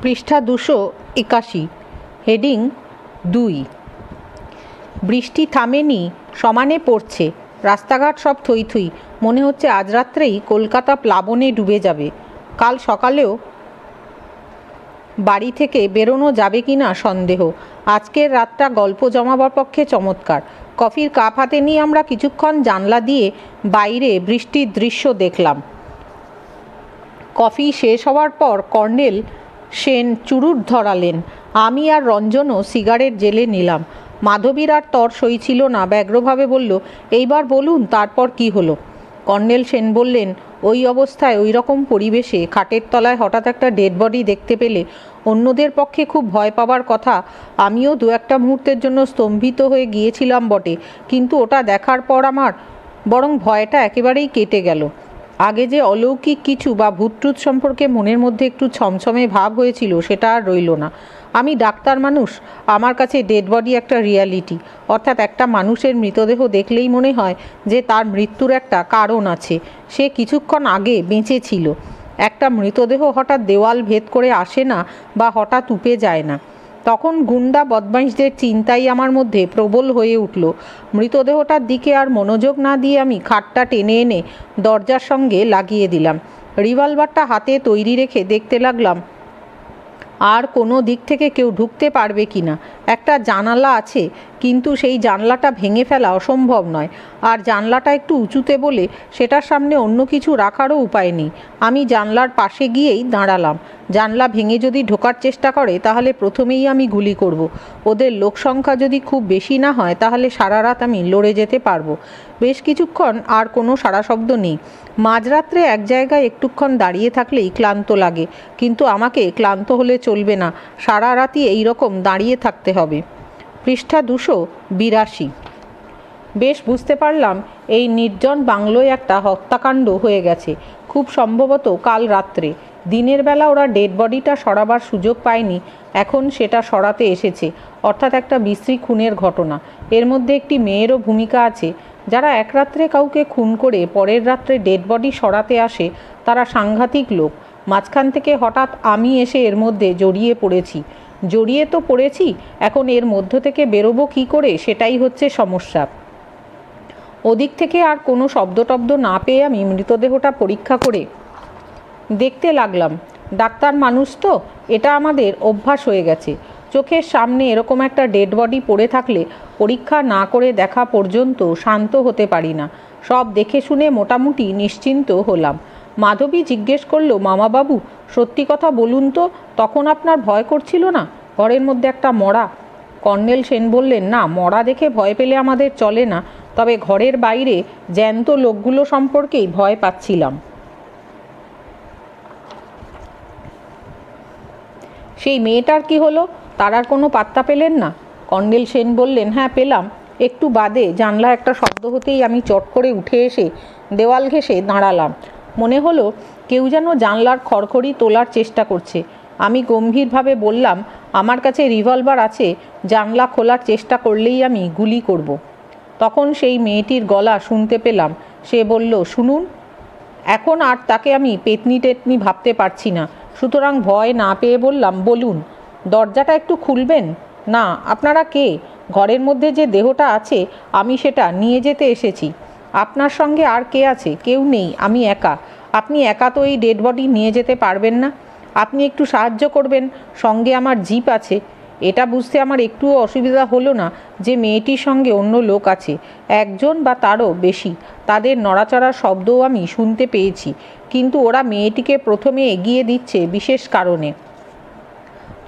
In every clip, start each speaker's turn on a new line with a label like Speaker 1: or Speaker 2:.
Speaker 1: পৃষ্ঠা 281, হেডিং 2। বৃষ্টি থামেনি, সমানে পড়ছে। রাস্তাঘাট সব থই থই। মনে হচ্ছে আজ রাত্রেই কলকাতা প্লাবনে ডুবে যাবে। কাল সকালেও বাড়ি থেকে বেরোনো যাবে কি না সন্দেহ। আজকের রাতটা গল্প জমাবার পক্ষে চমৎকার। কফির কাপ হাতে নিয়ে আমরা কিছুক্ষণ জানলা দিয়ে বাইরে বৃষ্টির দৃশ্য দেখলাম। কফি শেষ হওয়ার পর কর্নেল সেন চুরুট ধরালেন। আমি আর রঞ্জনও সিগারেট জেলে নিলাম। মাধবীর আর তর সইছিল না, ব্যগ্রভাবে বলল, এইবার বলুন তারপর কি হলো? কর্নেল সেন বললেন, ওই অবস্থায় ওই রকম পরিবেশে খাটের তলায় হঠাৎ একটা ডেড বডি দেখতে পেলে অন্যদের পক্ষে খুব ভয় পাবার কথা। আমিও দু একটা মুহূর্তের জন্য স্তম্ভিত হয়ে গিয়েছিলাম বটে, কিন্তু ওটা দেখার পর আমার বরং ভয়টা একেবারেই কেটে গেল। আগে যে অলৌকিক কিছু বা ভূতটুত সম্পর্কে মনের মধ্যে একটু ছমছমে ভাব হয়েছিল সেটা আর রইল না। আমি ডাক্তার মানুষ, আমার কাছে ডেড বডি একটা রিয়ালিটি। অর্থাৎ একটা মানুষের মৃতদেহ দেখলেই মনে হয় যে তার মৃত্যুর একটা কারণ আছে, সে কিছুক্ষণ আগে বেঁচে ছিল। একটা মৃতদেহ হঠাৎ দেওয়াল ভেদ করে আসে না বা হঠাৎ উপে যায় না। তখন গুন্ডা বদমাইশদের চিন্তাই আমার মধ্যে প্রবল হয়ে উঠল। মৃতদেহটার দিকে আর মনোযোগ না দিয়ে আমি খাটটা টেনে এনে দরজার সঙ্গে লাগিয়ে দিলাম। রিভলভারটা হাতে তৈরি রেখে দেখতে লাগলাম আর কোনো দিক থেকে কেউ ঢুকতে পারবে কি না। একটা জানালা আছে, কিন্তু সেই জানলাটা ভেঙে ফেলা অসম্ভব নয়। আর জানলাটা একটু উঁচুতে বলে সেটার সামনে অন্য কিছু রাখারও উপায় নেই। আমি জানলার পাশে গিয়েই দাঁড়ালাম। জানলা ভেঙে যদি ঢোকার চেষ্টা করে তাহলে প্রথমেই আমি গুলি করব। ওদের লোক সংখ্যা যদি খুব বেশি না হয় তাহলে সারা রাত আমি লড়ে যেতে পারবো। বেশ কিছুক্ষণ আর কোনো সাড়া শব্দ নেই। মাঝরাত্রে এক জায়গায় একটুক্ষণ দাঁড়িয়ে থাকলেই ক্লান্ত লাগে, কিন্তু আমাকে ক্লান্ত হলে চলবে না, সারা রাতই এইরকম দাঁড়িয়ে থাকতে হবে। পৃষ্ঠা 282। বেশ বুঝতে পারলাম এই নির্জন বাংলোয় একটা হত্যাকাণ্ড হয়ে গেছে, খুব সম্ভবত কাল রাত্রে। দিনের বেলা ওরা ডেড বডিটা সরাবার সুযোগ পায়নি, এখন সেটা সরাতে এসেছে। অর্থাৎ একটা বিশ্রী খুনের ঘটনা। এর মধ্যে একটি মেয়েরও ভূমিকা আছে। যারা এক রাত্রে কাউকে খুন করে পরের রাত্রে ডেড বডি সরাতে আসে তারা সাংঘাতিক লোক। মাঝখান থেকে হঠাৎ আমি এসে এর মধ্যে জড়িয়ে পড়েছি। জড়িয়ে তো পড়েছি, এখন এর মধ্য থেকে বেরোবো কী করে সেটাই হচ্ছে সমস্যা। ওদিক থেকে আর কোনো শব্দটব্দ না পেয়ে আমি মৃতদেহটা পরীক্ষা করে দেখতে লাগলাম। ডাক্তার মানুষ তো, এটা আমাদের অভ্যাস হয়ে গেছে। চোখের সামনে এরকম একটা ডেড বডি পড়ে থাকলে পরীক্ষা না করে দেখা পর্যন্ত শান্ত হতে পারি না। সব দেখে শুনে মোটামুটি নিশ্চিন্ত হলাম। মাধবী জিজ্ঞেস করলো, মামাবাবু সত্যি কথা বলুন তো, তখন আপনার ভয় করছিল না? ঘরের মধ্যে একটা মরা। কর্নেল সেন বললেন, না, মরা দেখে ভয় পেলে আমাদের চলে না, তবে ঘরের বাইরে জ্যান্ত লোকগুলো সম্পর্কেই ভয় পাচ্ছিলাম। সেই মেয়েটার কি হলো? তার আর কোনো পাত্তা পেলেন না? কর্নেল সেন বললেন, হ্যাঁ পেলাম। একটু বাদে জানলা একটা শব্দ হতেই আমি চট করে উঠে এসে দেওয়াল ঘেঁষে দাঁড়ালাম। মনে হলো কেউ যেন জানলার খড়খড়ি তোলার চেষ্টা করছে। আমি গম্ভীরভাবে বললাম, আমার কাছে রিভলভার আছে, জানলা খোলার চেষ্টা করলেই আমি গুলি করব। তখন সেই মেয়েটির গলা শুনতে পেলাম। সে বলল, শুনুন। এখন আর তাকে আমি পেতনি টেতনি ভাবতে পারছি না, সুতরাং ভয় না পেয়ে বললাম, বলুন। দরজাটা একটু খুলবেন? না। আপনারা কে? ঘরের মধ্যে যে দেহটা আছে আমি সেটা নিয়ে যেতে এসেছি। আপনার সঙ্গে আর কে আছে? কেউ নেই, আমি একা। আপনি একা তো এই ডেড বডি নিয়ে যেতে পারবেন না। আপনি একটু সাহায্য করবেন, সঙ্গে আমার জিপ আছে। এটা বুঝতে আমার একটুও অসুবিধা হলো না যে মেয়েটির সঙ্গে অন্য লোক আছে, একজন বা তারও বেশি। তাদের নড়াচড়ার শব্দও আমি শুনতে পেয়েছি, কিন্তু ওরা মেয়েটিকে প্রথমে এগিয়ে দিচ্ছে বিশেষ কারণে।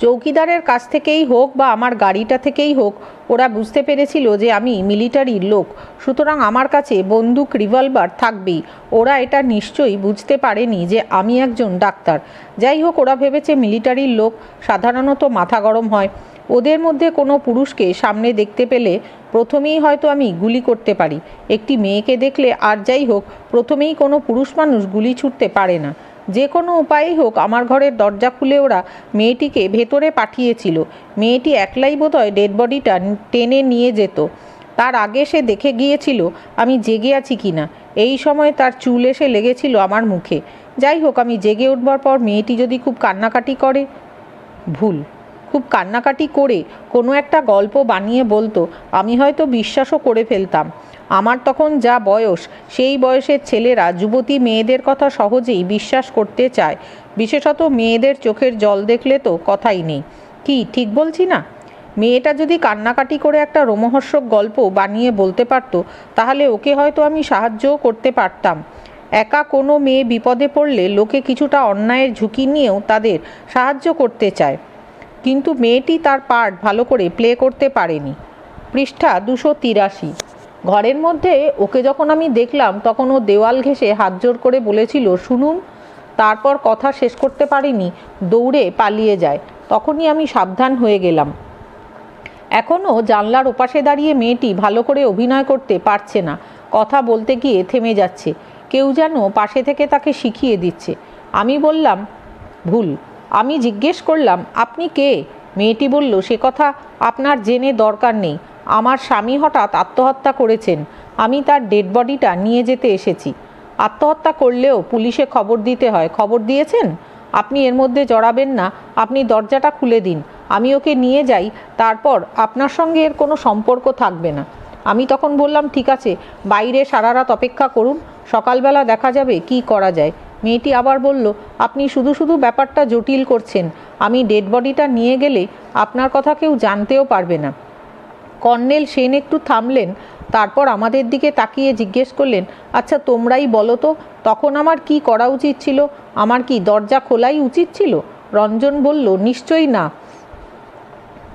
Speaker 1: চৌকিদারের কাছ থেকেই হোক বা আমার গাড়িটা থেকেই হোক, ওরা বুঝতে পেরেছিল যে আমি মিলিটারির লোক, সুতরাং আমার কাছে বন্দুক রিভলভার থাকবেই। ওরা এটা নিশ্চয়ই বুঝতে পারেনি যে আমি একজন ডাক্তার। যাই হোক, ওরা ভেবেছে মিলিটারির লোক সাধারণত মাথা গরম হয়। ওদের মধ্যে কোনো পুরুষকে সামনে দেখতে পেলে প্রথমেই হয়তো আমি গুলি করতে পারি। একটি মেয়েকে দেখলে আর যাই হোক, প্রথমেই কোনো পুরুষ মানুষ গুলি ছুটতে পারে না। যে কোনো উপায়েই হোক আমার ঘরের দরজা খুলে ওরা মেয়েটিকে ভেতরে পাঠিয়েছিল। মেয়েটি একলাই বোধহয় ডেড বডিটা টেনে নিয়ে যেত। তার আগে সে দেখে গিয়েছিল আমি জেগে আছি কিনা। এই সময় তার চুল এসে লেগেছিল আমার মুখে। যাই হোক, আমি জেগে উঠবার পর মেয়েটি যদি খুব কান্নাকাটি করে, ভুল। খুব কান্নাকাটি করে কোনো একটা গল্প বানিয়ে বলতো, আমি হয়তো বিশ্বাসও করে ফেলতাম। আমার তখন যা বয়স, সেই বয়সের ছেলেরা যুবতী মেয়েদের কথা সহজেই বিশ্বাস করতে চায়। বিশেষত মেয়েদের চোখের জল দেখলে তো কথাই নেই। কি ঠিক বলছি না? মেয়েটা যদি কান্নাকাটি করে একটা রোমহর্ষক গল্প বানিয়ে বলতে পারতো, তাহলে ওকে হয়তো আমি সাহায্যও করতে পারতাম। একা কোনো মেয়ে বিপদে পড়লে লোকে কিছুটা অন্যায়ের ঝুঁকি নিয়েও তাদের সাহায্য করতে চায়, কিন্তু মেয়েটি তার পার্ট ভালো করে প্লে করতে পারেনি। পৃষ্ঠা 283। ঘরের মধ্যে ওকে যখন আমি দেখলাম, তখন ও দেওয়াল ঘেঁষে হাত জোর করে বলেছিল, শুনুন। তারপর কথা শেষ করতে পারিনি, দৌড়ে পালিয়ে যায়। তখনই আমি সাবধান হয়ে গেলাম। এখনও জানলার ওপাশে দাঁড়িয়ে মেয়েটি ভালো করে অভিনয় করতে পারছে না, কথা বলতে গিয়ে থেমে যাচ্ছে। কেউ যেন পাশে থেকে তাকে শিখিয়ে দিচ্ছে। আমি বললাম, ভুল। আমি জিজ্ঞেস করলাম, আপনি কে? মেয়েটি বলল, সে কথা আপনার জেনে দরকার নেই। আমার স্বামী হঠাৎ আত্মহত্যা করেছেন, আমি তার ডেড বডিটা নিয়ে যেতে এসেছি। আত্মহত্যা করলেও পুলিশে খবর দিতে হয়। খবর দিয়েছেন? আপনি এর মধ্যে জড়াবেন না, আপনি দরজাটা খুলে দিন, আমি ওকে নিয়ে যাই, তারপর আপনার সঙ্গে এর কোনো সম্পর্ক থাকবে না। আমি তখন বললাম, ঠিক আছে, বাইরে সারা রাত অপেক্ষা করুন, সকালবেলা দেখা যাবে কি করা যায়। মেয়েটি আবার বলল, আপনি শুধু শুধু ব্যাপারটা জটিল করছেন। আমি ডেড বডিটা নিয়ে গেলে আপনার কথা কেউ জানতেও পারবে না। কর্নেল সেন একটু থামলেন, তারপর আমাদের দিকে তাকিয়ে জিজ্ঞেস করলেন, আচ্ছা তোমরাই বলো তো, তখন আমার কি করা উচিত ছিল? আমার কি দরজা খোলাই উচিত ছিল? রঞ্জন বলল, নিশ্চয়ই না।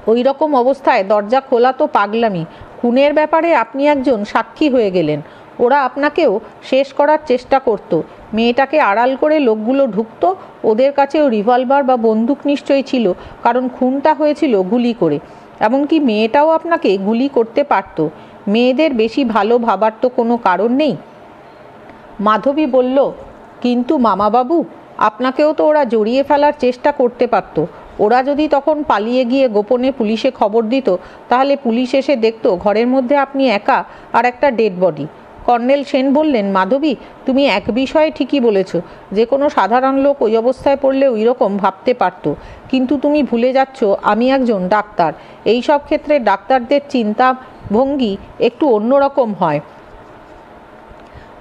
Speaker 1: ওই রকম অবস্থায় দরজা খোলা তো পাগলামি। খুনের ব্যাপারে আপনি একজন সাক্ষী হয়ে গেলেন। ওরা আপনাকেও শেষ করার চেষ্টা করত। মেয়েটাকে আড়াল করে লোকগুলো ঢুকতো। ওদের কাছেও রিভলভার বা বন্দুক নিশ্চয়ই ছিল, কারণ খুনটা হয়েছিল গুলি করে। এমনকি মেয়েটাও আপনাকে গুলি করতে পারত। মেয়েদের বেশি ভালো ভাবার তো কোনো কারণ নেই। মাধবী বলল, কিন্তু মামাবাবু, আপনাকেও তো ওরা জড়িয়ে ফেলার চেষ্টা করতে পারত। ওরা যদি তখন পালিয়ে গিয়ে গোপনে পুলিশে খবর দিত, তাহলে পুলিশ এসে দেখত ঘরের মধ্যে আপনি একা আর একটা ডেড বডি। কর্নেল সেন বললেন, মাধবী, তুমি এক বিষয়ে ঠিকই বলেছ। যে কোনো সাধারণ লোক ওই অবস্থায় পড়লে ওই রকম ভাবতে পারত। কিন্তু তুমি ভুলে যাচ্ছ, আমি একজন ডাক্তার। এই সব ক্ষেত্রে ডাক্তারদের চিন্তা ভঙ্গি একটু অন্যরকম হয়।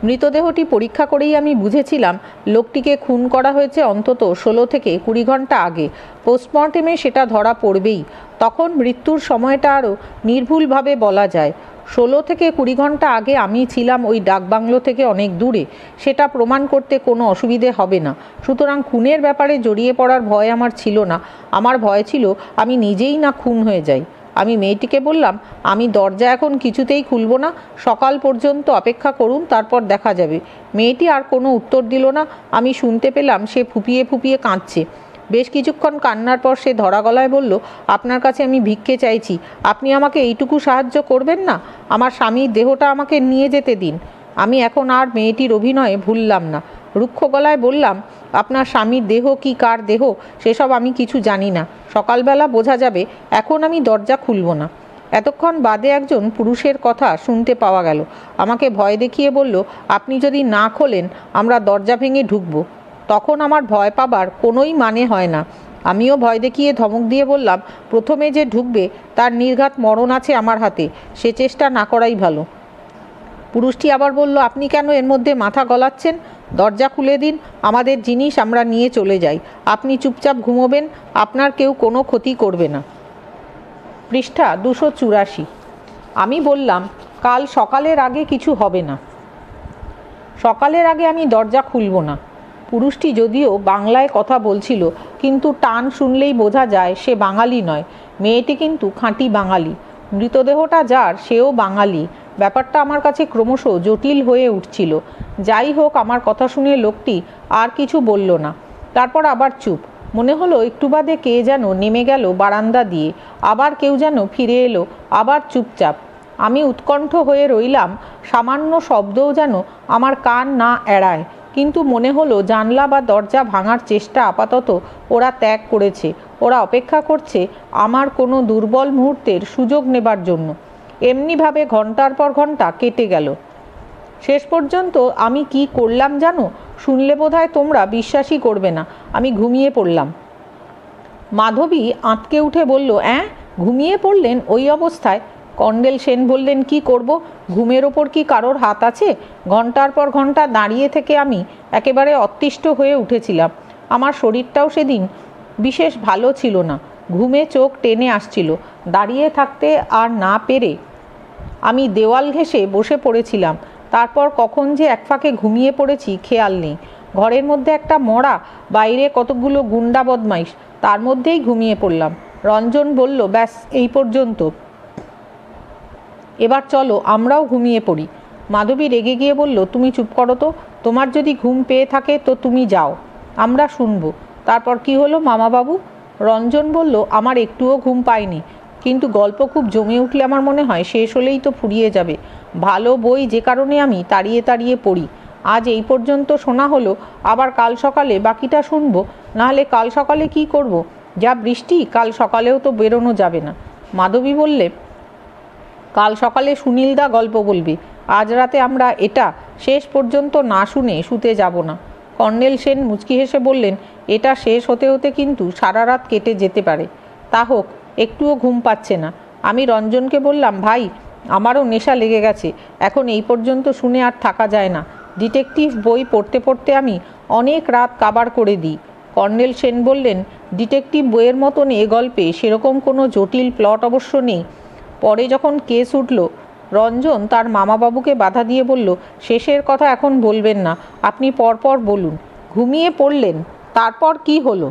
Speaker 1: মৃতদেহটি পরীক্ষা করেই আমি বুঝেছিলাম লোকটিকে খুন করা হয়েছে অন্তত 16 থেকে 20 ঘন্টা আগে। পোস্টমর্টেমে সেটা ধরা পড়বেই। তখন মৃত্যুর সময়টা আরও নির্ভুলভাবে বলা যায়। 16 থেকে 20 ঘন্টা আগে আমি ছিলাম ওই ডাকবাংলো থেকে অনেক দূরে। সেটা প্রমাণ করতে কোনো অসুবিধে হবে না। সুতরাং খুনের ব্যাপারে জড়িয়ে পড়ার ভয় আমার ছিল না। আমার ভয় ছিল আমি নিজেই না খুন হয়ে যাই। আমি মেয়েটিকে বললাম, আমি দরজা এখন কিছুতেই খুলব না, সকাল পর্যন্ত অপেক্ষা করুন, তারপর দেখা যাবে। মেয়েটি আর কোনো উত্তর দিল না। আমি শুনতে পেলাম সে ফুপিয়ে ফুপিয়ে কাঁদছে। বেশ কিছুক্ষণ কান্নার পর সে ধরা গলায় বলল, আপনার কাছে আমি ভিক্ষে চাইছি, আপনি আমাকে এইটুকু সাহায্য করবেন না? আমার স্বামীর দেহটা আমাকে নিয়ে যেতে দিন। আমি এখন আর মেয়েটির অভিনয়ে ভুললাম না। রুক্ষ গলায় বললাম, আপনার স্বামীর দেহ কি কার দেহ সেসব আমি কিছু জানি না। সকালবেলা বোঝা যাবে। এখন আমি দরজা খুলব না। এতক্ষণ বাদে একজন পুরুষের কথা শুনতে পাওয়া গেল। আমাকে ভয় দেখিয়ে বলল, আপনি যদি না খোলেন আমরা দরজা ভেঙে ঢুকব। তখন আমার ভয় পাবার কোনোই মানে হয় না। আমিও ভয় দেখিয়ে ধমক দিয়ে বললাম, প্রথমে যে ঢুকবে তার নির্ঘাত মরণ আছে আমার হাতে, সে চেষ্টা না করাই ভালো। পুরুষটি আবার বলল, আপনি কেন এর মধ্যে মাথা গলাচ্ছেন? দরজা খুলে দিন, আমাদের জিনিস আমরা নিয়ে চলে যাই। আপনি চুপচাপ ঘুমোবেন, আপনার কেউ কোনো ক্ষতি করবে না। পৃষ্ঠা 284। আমি বললাম, কাল সকালের আগে কিছু হবে না। সকালের আগে আমি দরজা খুলব না। পুরুষটি যদিও বাংলায় কথা বলছিল, কিন্তু টান শুনলেই বোঝা যায় সে বাঙালি নয়। মেয়েটি কিন্তু খাঁটি বাঙালি। মৃতদেহটা যার, সেও বাঙালি। ব্যাপারটা আমার কাছে ক্রমশ জটিল হয়ে উঠছিল। যাই হোক, আমার কথা শুনে লোকটি আর কিছু বলল না। তারপর আবার চুপ। মনে হলো একটু বাদে কে যেন নেমে গেল বারান্দা দিয়ে, আবার কেউ যেন ফিরে এলো, আবার চুপচাপ। আমি উৎকণ্ঠ হয়ে রইলাম। সামান্য শব্দও যেন আমার কান না এড়ায়। কিন্তু মনে হলো জানলা বা দরজা ভাঙার চেষ্টা আপাতত ওরা ত্যাগ করেছে। ওরা অপেক্ষা করছে আমার কোনো দুর্বল মুহূর্তের সুযোগ নেবার জন্য। এমনিভাবে ঘন্টার পর ঘন্টা কেটে গেল। শেষ পর্যন্ত আমি কি করলাম জানো? শুনলে বোধহয় তোমরা বিশ্বাসই করবে না। আমি ঘুমিয়ে পড়লাম। মাধবী আঁতকে উঠে বলল, ঘুমিয়ে পড়লেন ওই অবস্থায়? কর্নেল সেন বললেন, কি করব, ঘুমের ওপর কি কারোর হাত আছে? ঘন্টার পর ঘন্টা দাঁড়িয়ে থেকে আমি একেবারে অতিষ্ঠ হয়ে উঠেছিলাম। আমার শরীরটাও সেদিন বিশেষ ভালো ছিল না, ঘুমে চোখ টেনে আসছিল। দাঁড়িয়ে থাকতে আর না পেরে আমি দেওয়াল ঘেঁষে বসে পড়েছিলাম। তারপর কখন যে এক ফাঁকে ঘুমিয়ে পড়েছি খেয়াল নেই। ঘরের মধ্যে একটা মরা, বাইরে কতগুলো গুন্ডা বদমাইশ, তার মধ্যেই ঘুমিয়ে পড়লাম। রঞ্জন বলল, ব্যাস এই পর্যন্ত, এবার চলো আমরাও ঘুমিয়ে পড়ি। মাধবী রেগে গিয়ে বলল, তুমি চুপ করো তো, তোমার যদি ঘুম পেয়ে থাকে তো তুমি যাও, আমরা শুনবো। তারপর কি হলো মামাবাবু? রঞ্জন বলল, আমার একটুও ঘুম পায়নি, কিন্তু গল্প খুব জমে উঠলে আমার মনে হয় শেষ হলেই তো ফুরিয়ে যাবে। ভালো বই যে কারণে আমি তাড়িয়ে তাড়িয়ে পড়ি। আজ এই পর্যন্ত শোনা হলো, আবার কাল সকালে বাকিটা শুনবো। নাহলে কাল সকালে কি করব? যা বৃষ্টি, কাল সকালেও তো বেরোনো যাবে না। মাধবী বললে, কাল সকালে সুনীলদা গল্প বলবে, আজ রাতে আমরা এটা শেষ পর্যন্ত না শুনে শুতে যাব না। কর্নেল সেন মুচকি হেসে বললেন, এটা শেষ হতে হতে কিন্তু সারা রাত কেটে যেতে পারে। তা হোক, একটুও ঘুম পাচ্ছে না। আমি রঞ্জনকে বললাম, ভাই আমারও নেশা লেগে গেছে, এখন এই পর্যন্ত শুনে আর থাকা যায় না। ডিটেকটিভ বই পড়তে পড়তে আমি অনেক রাত কাবার করে দিই। কর্নেল সেন বললেন, ডিটেকটিভ বইয়ের মতন এ গল্পে সেরকম কোনো জটিল প্লট অবশ্য নেই। পরে যখন কেস উঠল, রঞ্জন তার মামাবাবুকে বাধা দিয়ে বলল, শেষের কথা এখন বলবেন না, আপনি পরপর বলুন। ঘুমিয়ে পড়লেন, তারপর কি হলো?